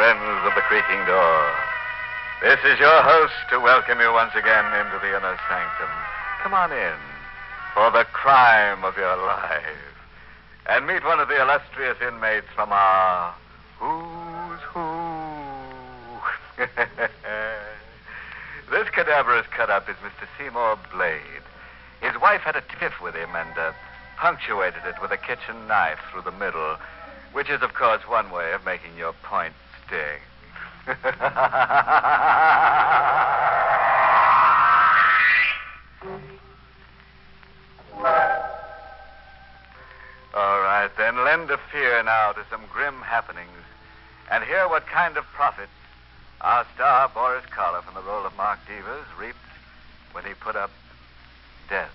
friends of the creaking door. This is your host to welcome you once again into the inner sanctum. Come on in for the crime of your life and meet one of the illustrious inmates from our Who's Who. This cadaverous cut-up is Mr. Seymour Blade. His wife had a tiff with him and punctuated it with a kitchen knife through the middle, which is, of course, one way of making your point sting. All right, then, lend a fear now to some grim happenings and hear what kind of profits our star, Boris Karloff, in the role of Mark Devers, reaped when he put up Death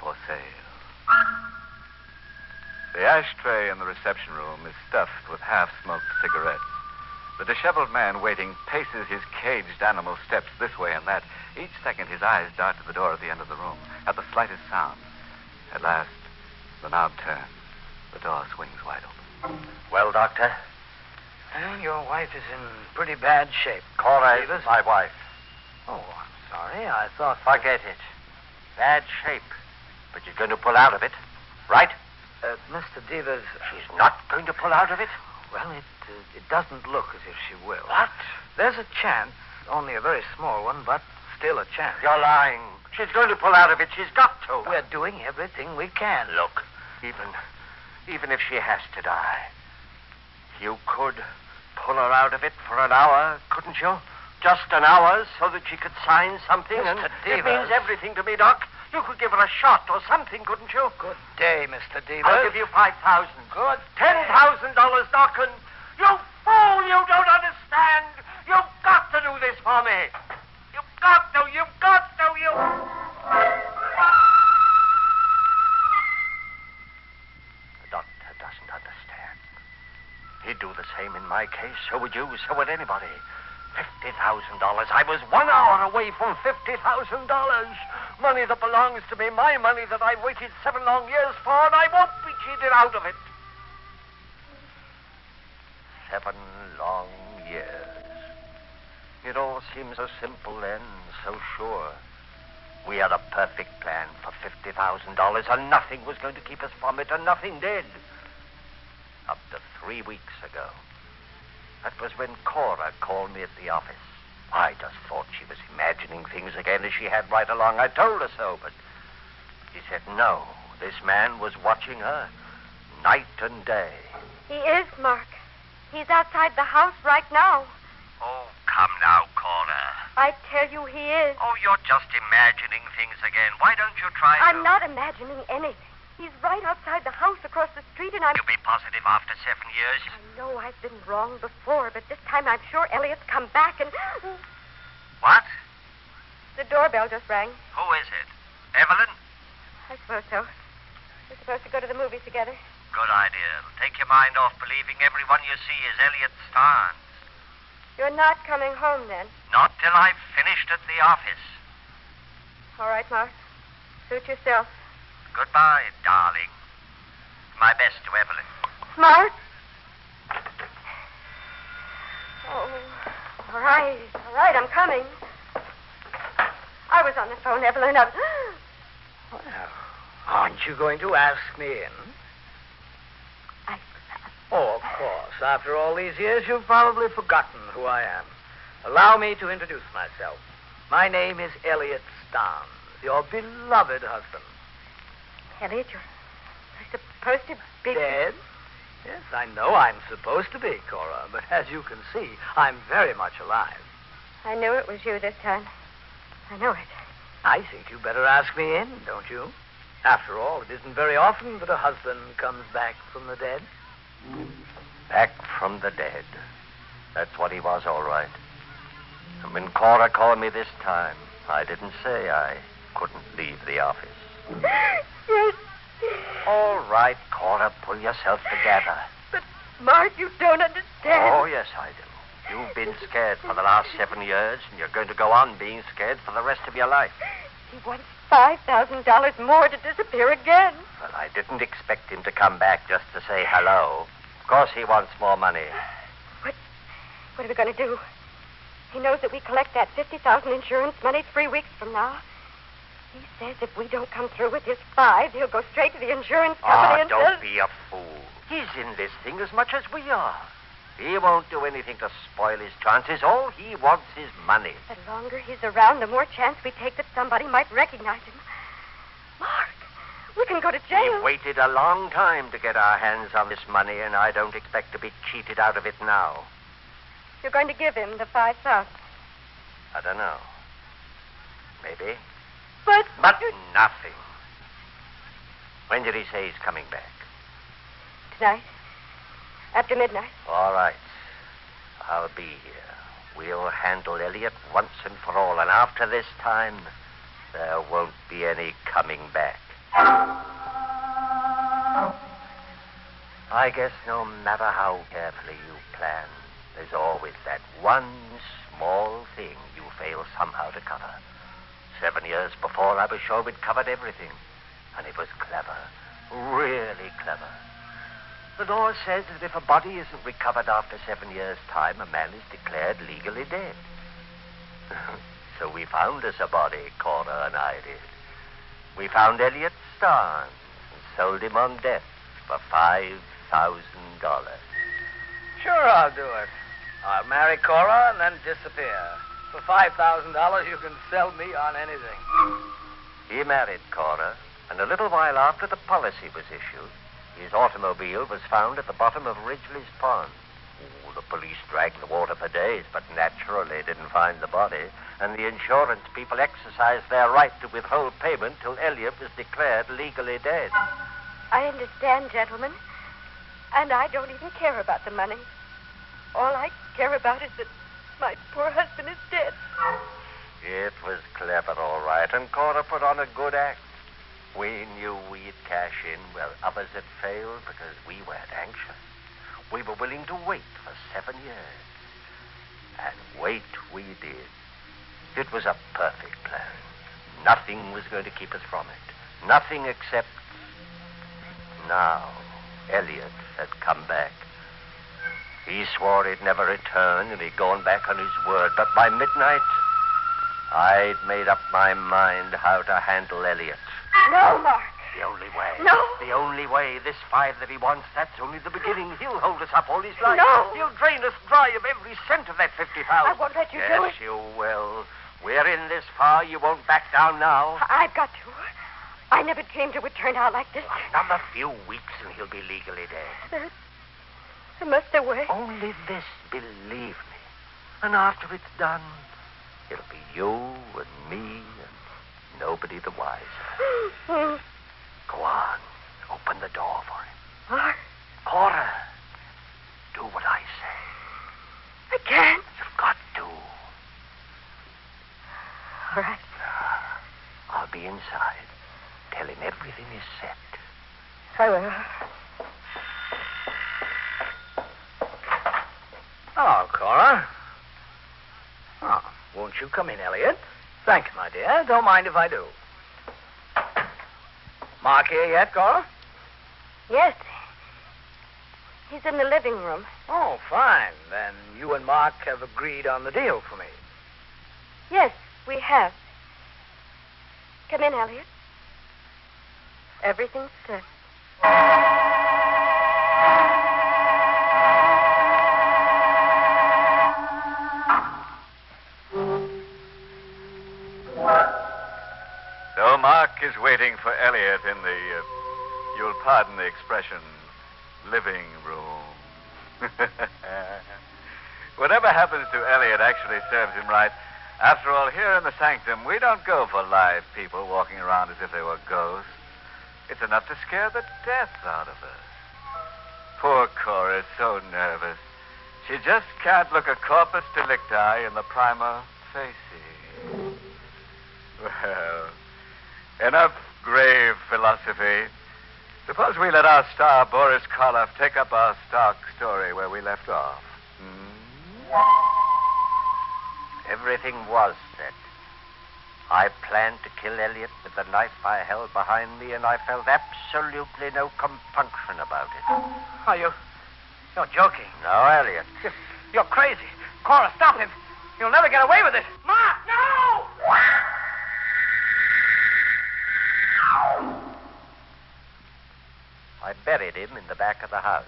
for Sale. The ashtray in the reception room is stuffed with half-smoked cigarettes. The disheveled man waiting paces his caged animal steps this way and that. Each second, his eyes dart to the door at the end of the room, at the slightest sound. At last, the knob turns. The door swings wide open. Well, Doctor? Well, your wife is in pretty bad shape. Cora is my wife. Oh, I'm sorry. I thought... Forget it. Bad shape. But she's going to pull out of it, right? Mr. Devers... She's not going to pull out of it? Well, it doesn't look as if she will. What? There's a chance, only a very small one, but still a chance. You're lying. She's going to pull out of it. She's got to. We're doing everything we can. Look, even if she has to die, you could pull her out of it for an hour, couldn't you? Just an hour so that she could sign something. Mr. And Devers. It means everything to me, Doc. You could give her a shot or something, couldn't you? Good day, Mr. Devers. I'll give you $5,000. Good. $10,000, Doc, and you fool, you don't understand. You've got to do this for me. You've got to. The doctor doesn't understand. He'd do the same in my case. So would you. So would anybody. $50,000. I was 1 hour away from $50,000. Money that belongs to me. My money that I waited 7 long years for, and I won't be cheated out of it. 7 long years. It all seemed so simple then, so sure. We had a perfect plan for $50,000, and nothing was going to keep us from it, and nothing did. Up to 3 weeks ago. That was when Cora called me at the office. I just thought she was imagining things again as she had right along. I told her so, but she said no. This man was watching her night and day. He is, Mark. He's outside the house right now. Oh, come now, Cora. I tell you he is. Oh, you're just imagining things again. Why don't you try I'm not imagining anything. He's right outside the house across the street, and I'm... You'll be positive after 7 years? I know I've been wrong before, but this time I'm sure Elliot's come back and... What? The doorbell just rang. Who is it? Evelyn? I suppose so. We're supposed to go to the movies together. Good idea. It'll take your mind off believing everyone you see is Elliot Starnes. You're not coming home, then? Not till I've finished at the office. All right, Mark. Suit yourself. Goodbye, darling. My best to Evelyn. Mark? Oh, all right, I'm coming. I was on the phone, Evelyn. Well, aren't you going to ask me in? Oh, of course. After all these years, you've probably forgotten who I am. Allow me to introduce myself. My name is Elliot Starnes, your beloved husband. Elliot, you're supposed to be... Dead? Yes, I know I'm supposed to be, Cora, but as you can see, I'm very much alive. I knew it was you this time. I know it. I think you better ask me in, don't you? After all, it isn't very often that a husband comes back from the dead. Back from the dead. That's what he was, all right. And when Cora called me this time, I didn't say I couldn't leave the office. Yes. All right, Cora, pull yourself together. But, Mark, you don't understand. Oh, yes, I do. You've been scared for the last 7 years, and you're going to go on being scared for the rest of your life. He wants $5,000 more to disappear again. Well, I didn't expect him to come back just to say hello. Of course he wants more money. What? What are we going to do? He knows that we collect that $50,000 insurance money 3 weeks from now. He says if we don't come through with his 5, he'll go straight to the insurance company and don't be a fool. He's in this thing as much as we are. He won't do anything to spoil his chances. All he wants is money. The longer he's around, the more chance we take that somebody might recognize him. Mark, we can go to jail. We waited a long time to get our hands on this money, and I don't expect to be cheated out of it now. You're going to give him the 5,000. I don't know. Maybe. But nothing. When did he say he's coming back? Tonight. After midnight. All right. I'll be here. We'll handle Elliot once and for all, and after this time, there won't be any coming back. I guess no matter how carefully you plan, there's always that one small thing you fail somehow to cover. 7 years before, I was sure we'd covered everything. And it was clever. Really clever. The law says that if a body isn't recovered after 7 years' time, a man is declared legally dead. So we found us a body, Cora and I did. We found Elliot Starnes and sold him on death for $5,000. Sure, I'll do it. I'll marry Cora and then disappear. For $5,000, you can sell me on anything. He married Cora, and a little while after the policy was issued, his automobile was found at the bottom of Ridgely's Pond. Oh, the police dragged the water for days, but naturally didn't find the body, and the insurance people exercised their right to withhold payment till Elliot was declared legally dead. I understand, gentlemen. And I don't even care about the money. All I care about is that my poor husband is dead. It was clever, all right, and Cora put on a good act. We knew we'd cash in where others had failed because we weren't anxious. We were willing to wait for 7 years. And wait we did. It was a perfect plan. Nothing was going to keep us from it. Nothing except... Now, Elliot had come back. He swore he'd never return, and he'd gone back on his word. But by midnight, I'd made up my mind how to handle Elliot. No, Mark. The only way. No. The only way. This 5 that he wants, that's only the beginning. He'll hold us up all his life. No. He'll drain us dry of every cent of that $50,000. I won't let you do it. Yes, you will. We're in this far. You won't back down now. I've got to. I never dreamed it would turn out like this. Another few weeks and he'll be legally dead. There must be a way. Only this, believe me. And after it's done, it'll be you and me and nobody the wiser. Go on. Open the door for him. Mark. Cora, do what I say. I can't. You've got to. All right. I'll be inside. Tell him everything is set. I will. Hello, Cora. Oh, won't you come in, Elliot? Thanks, my dear. Don't mind if I do. Mark here yet, Cora? Yes. He's in the living room. Oh, fine. Then you and Mark have agreed on the deal for me. Yes, we have. Come in, Elliot. Everything's set. So Mark is waiting for Elliot in the, you'll pardon the expression, living room. Whatever happens to Elliot actually serves him right. After all, here in the Sanctum, we don't go for live people walking around as if they were ghosts. It's enough to scare the death out of us. Poor Cora is so nervous. She just can't look a corpus delicti in the prima facie. Well, enough grave philosophy. Suppose we let our star, Boris Karloff, take up our stock story where we left off. Everything was set. I planned to kill Elliot with the knife I held behind me, and I felt absolutely no compunction about it. Oh, you're joking. No, Elliot. You're crazy. Cora, stop him. You'll never get away with it. Mark, no! I buried him in the back of the house.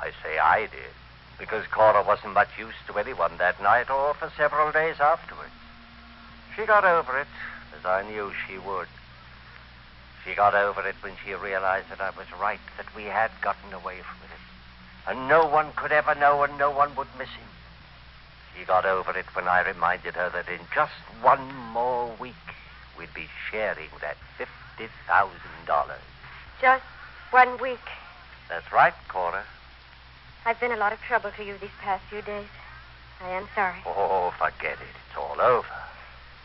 I say I did, because Cora wasn't much use to anyone that night or for several days afterwards. She got over it, as I knew she would. She got over it when she realized that I was right, that we had gotten away from it. And no one could ever know, and no one would miss him. She got over it when I reminded her that in just one more week, we'd be sharing that $50,000. Just 1 week. That's right, Cora. I've been a lot of trouble to you these past few days. I am sorry. Oh, forget it. It's all over.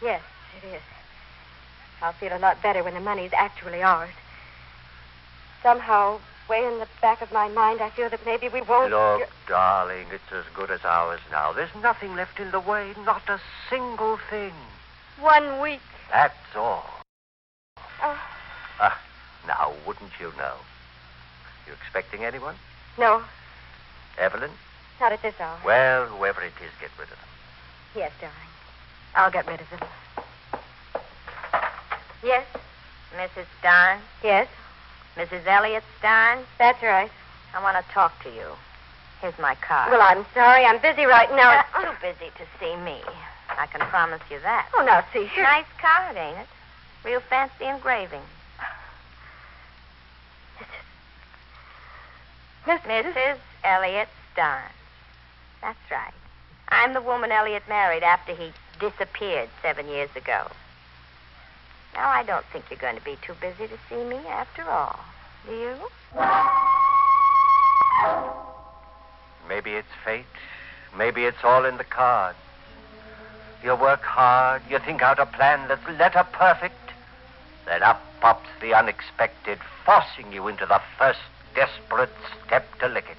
Yes, it is. I'll feel a lot better when the money's actually ours. Somehow, way in the back of my mind, I feel that maybe we won't... Look, darling, it's as good as ours now. There's nothing left in the way, not a single thing. 1 week. That's all. Oh, Now, wouldn't you know? You expecting anyone? no, Evelyn? not at this hour. Well, whoever it is, get rid of them. Yes, darling. I'll get rid of them. Yes? Mrs. Stein? Yes? Mrs. Elliot Stein? That's right. I want to talk to you. Here's my card. Well, I'm sorry. I'm busy right now. Too busy to see me. I can promise you that. Oh, now, see here. Nice card, ain't it? Real fancy engraving. Mrs. Elliot Stein. That's right. I'm the woman Elliot married after he disappeared 7 years ago. Now, I don't think you're going to be too busy to see me after all. Do you? Maybe it's fate. Maybe it's all in the cards. You work hard. You think out a plan that's letter perfect. Then up pops the unexpected, forcing you into the first desperate step to lick it.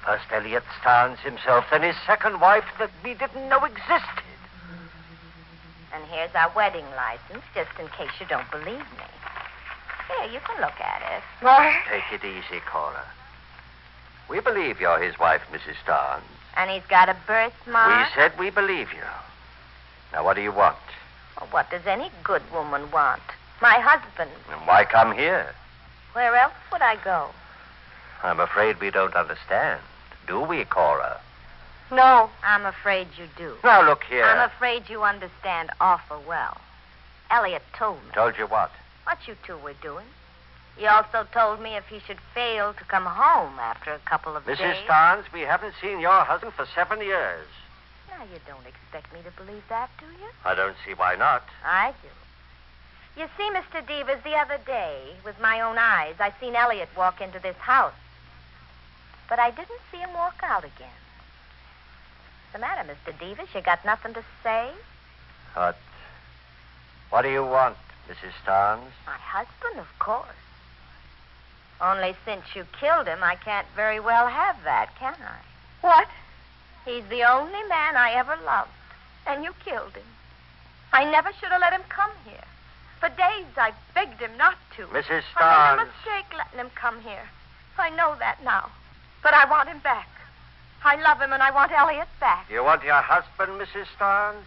First Elliot Starnes himself, then his second wife that we didn't know existed. And here's our wedding license, just in case you don't believe me. Here, you can look at it. Mark. Take it easy, Cora. We believe you're his wife, Mrs. Starnes. And he's got a birthmark. We said we believe you. Now, what do you want? Well, what does any good woman want? My husband. And why come here? Where else would I go? I'm afraid we don't understand. Do we, Cora? No. I'm afraid you do. Now, look here. I'm afraid you understand awful well. Elliot told me Told you what? what you two were doing. He also told me if he should fail to come home after a couple of days. Mrs. Starnes, we haven't seen your husband for 7 years. Now, you don't expect me to believe that, do you? I don't see why not. I do. You see, Mr. Devers, the other day, with my own eyes, I seen Elliot walk into this house. But I didn't see him walk out again. What's the matter, Mr. Devers? You got nothing to say? What do you want, Mrs. Starnes? My husband, of course. Only since you killed him, I can't very well have that, can I? What? He's the only man I ever loved, and you killed him. I never should have let him come here. For days, I begged him not to. Mrs. I made a Starnes. mistake letting him come here. I know that now. But I want him back. I love him, and I want Elliot back. You want your husband, Mrs. Starnes?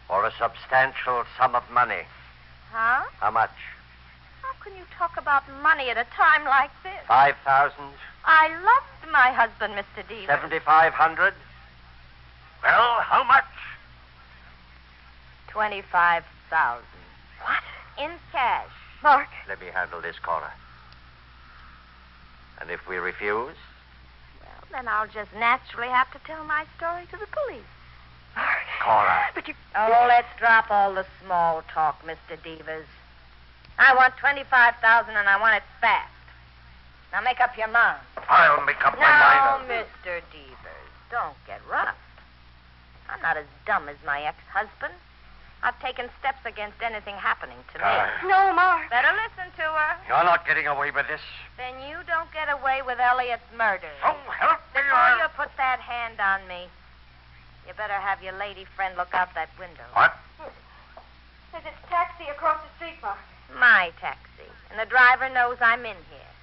Or a substantial sum of money? Huh? How much? How can you talk about money at a time like this? 5,000? I loved my husband, Mr. Devers. 7,500? Well, how much? 25,000. What? In cash. Mark. Let me handle this, Cora. And if we refuse? Well, then I'll just naturally have to tell my story to the police. Mark. Cora. But you... Oh, let's drop all the small talk, Mr. Devers. I want 25,000, and I want it fast. Now make up your mind. I'll make up my Now, mind. Mr. Devers, don't get rough. I'm not as dumb as my ex-husband. I've taken steps against anything happening to me. No, Mark. Better listen to her. You're not getting away with this. Then you don't get away with Elliot's murder. Oh, help me. Before you put that hand on me, you better have your lady friend look out that window. What? There's a taxi across the street, Mark. My taxi. And the driver knows I'm in here.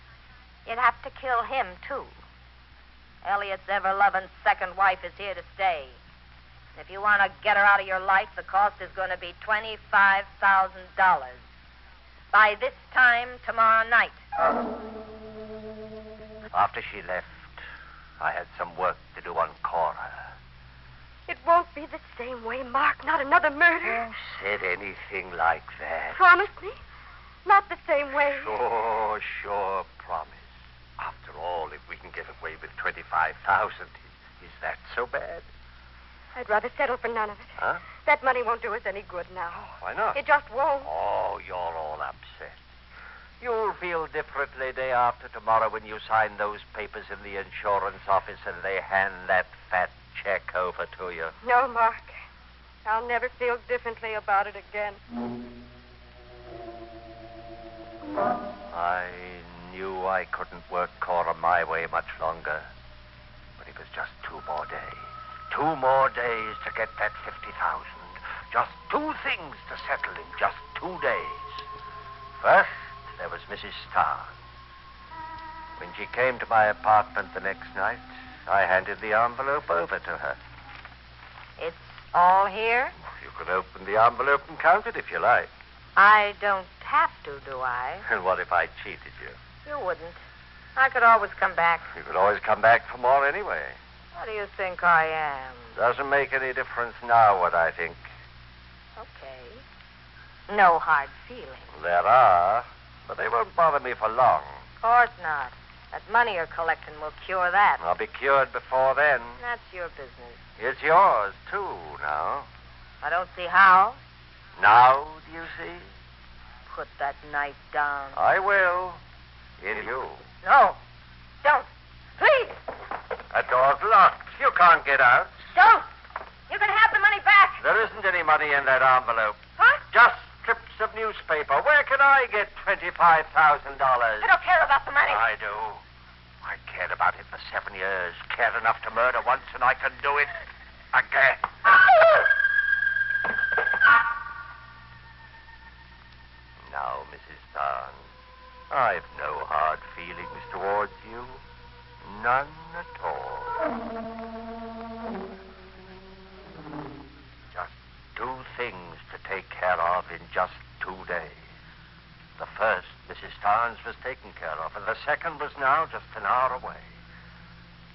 You'd have to kill him, too. Elliot's ever-loving second wife is here to stay. If you want to get her out of your life, the cost is going to be $25,000. By this time tomorrow night. After she left, I had some work to do on Cora. It won't be the same way, Mark. Not another murder. Who said anything like that? Promise me. Not the same way. Sure, promise. After all, if we can get away with $25,000, is that so bad? I'd rather settle for none of it. Huh? That money won't do us any good now. Why not? It just won't. Oh, you're all upset. You'll feel differently day after tomorrow when you sign those papers in the insurance office and they hand that fat check over to you. No, Mark. I'll never feel differently about it again. I knew I couldn't work Cora my way much longer. But it was just 2 more days. 2 more days to get that $50,000. Just 2 things to settle in just 2 days. First, there was Mrs. Starr. When she came to my apartment the next night, I handed the envelope over to her. It's all here? You can open the envelope and count it if you like. I don't have to, do I? And what if I cheated you? You wouldn't. I could always come back. You could always come back for more anyway. What do you think I am? Doesn't make any difference now what I think. Okay. No hard feelings. There are, but they won't bother me for long. Of course not. That money you're collecting will cure that. I'll be cured before then. That's your business. It's yours, too, now. I don't see how. Now, do you see? Put that knife down. I will. In you. No. Don't. Please. That door's locked. You can't get out. Don't. You can have the money back. There isn't any money in that envelope. Huh? Just strips of newspaper. Where can I get $25,000? I don't care about the money. I do. I cared about it for 7 years. Cared enough to murder once, and I can do it again. Now, Mrs. Starn, I've no hard feelings towards you. None at all. Just 2 things to take care of in just 2 days. The first, Mrs. Starnes was taken care of, and the second was now just an hour away.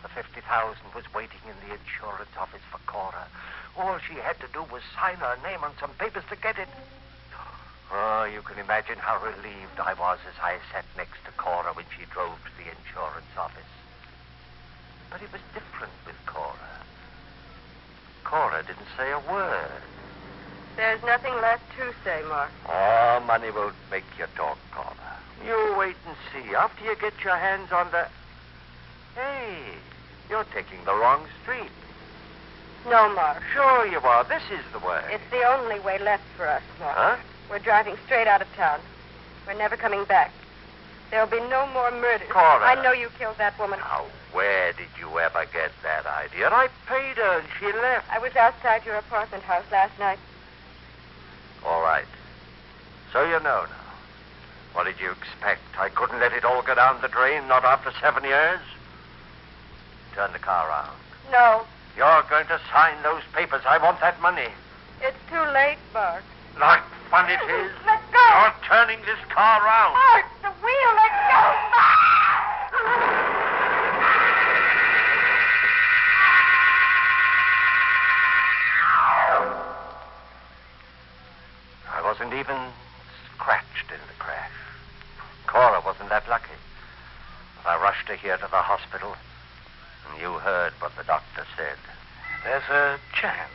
The $50,000 was waiting in the insurance office for Cora. All she had to do was sign her name on some papers to get it. Oh, you can imagine how relieved I was as I sat next to Cora when she drove to the insurance office. But it was different with Cora. Cora didn't say a word. There's nothing left to say, Mark. Oh, money won't make you talk, Cora. You wait and see. After you get your hands on the... Hey, you're taking the wrong street. No, Mark. Sure you are. This is the way. It's the only way left for us, Mark. Huh? We're driving straight out of town. We're never coming back. There'll be no more murders. Cora. I know you killed that woman. Now, where did you ever get that idea? I paid her and she left. I was outside your apartment house last night. All right. So you know now. What did you expect? I couldn't let it all go down the drain, not after 7 years? Turn the car around. No. You're going to sign those papers. I want that money. It's too late, Mark. Like fun it is. Let go. You're turning this car around. Mark, the wheel, let go. I wasn't even scratched in the crash. Cora wasn't that lucky. I rushed her here to the hospital, and you heard what the doctor said. There's a chance.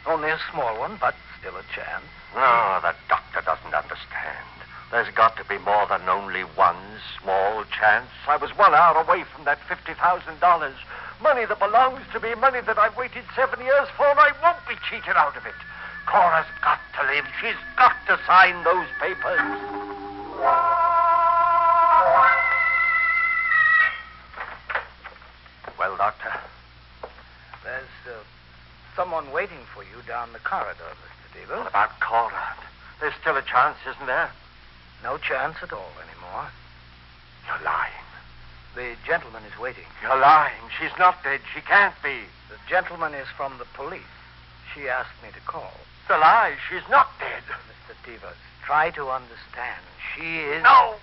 Only a small one, but still a chance. No, the doctor doesn't understand. There's got to be more than only one small chance. I was 1 hour away from that $50,000. Money that belongs to me, money that I've waited 7 years for, and I won't be cheated out of it. Cora's got to live. She's got to sign those papers. Well, Doctor? There's someone waiting for you down the corridor, Mr. Deaver. What about Cora? There's still a chance, isn't there? No chance at all anymore. You're lying. The gentleman is waiting. You're lying. She's not dead. She can't be. The gentleman is from the police. She asked me to call. It's a lie. She's not dead. Mr. Devers, try to understand. She is... No!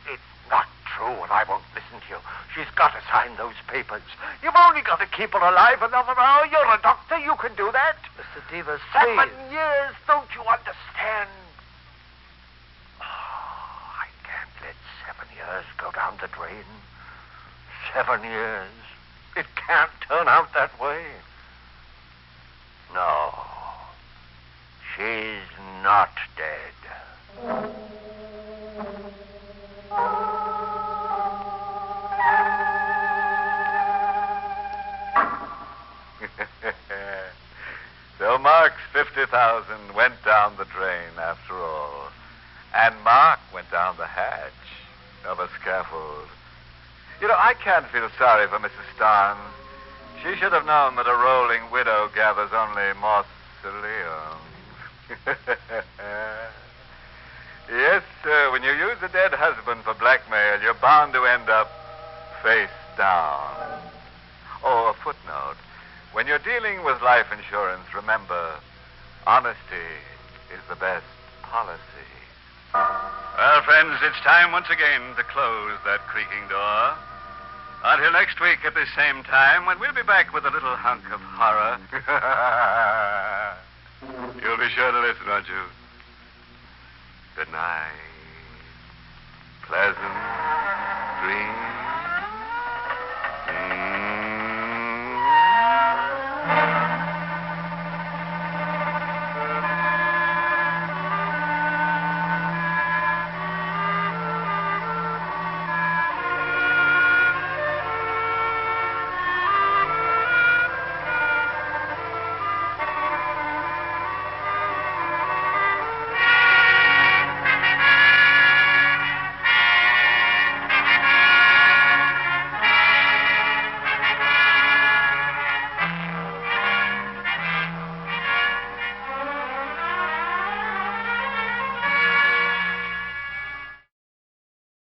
It's not true, and I won't listen to you. She's got to sign those papers. You've only got to keep her alive another hour. You're a doctor. You can do that. Mr. Devers, 7 please. years. Don't you understand? I can't let 7 years go down the drain. 7 years. It can't turn out that way. No. She's not dead. So Mark's 50,000 went down the drain after all. And Mark went down the hatch of a scaffold. You know, I can't feel sorry for Mrs. Starnes. She should have known that a rolling widow gathers only mausoleums. Yes, when you use a dead husband for blackmail, you're bound to end up face down. Oh, a footnote. When you're dealing with life insurance, remember, honesty is the best policy. Well, friends, it's time once again to close that creaking door. Until next week at this same time, when we'll be back with a little hunk of horror. You'll be sure to listen, won't you? Good night. Pleasant dreams.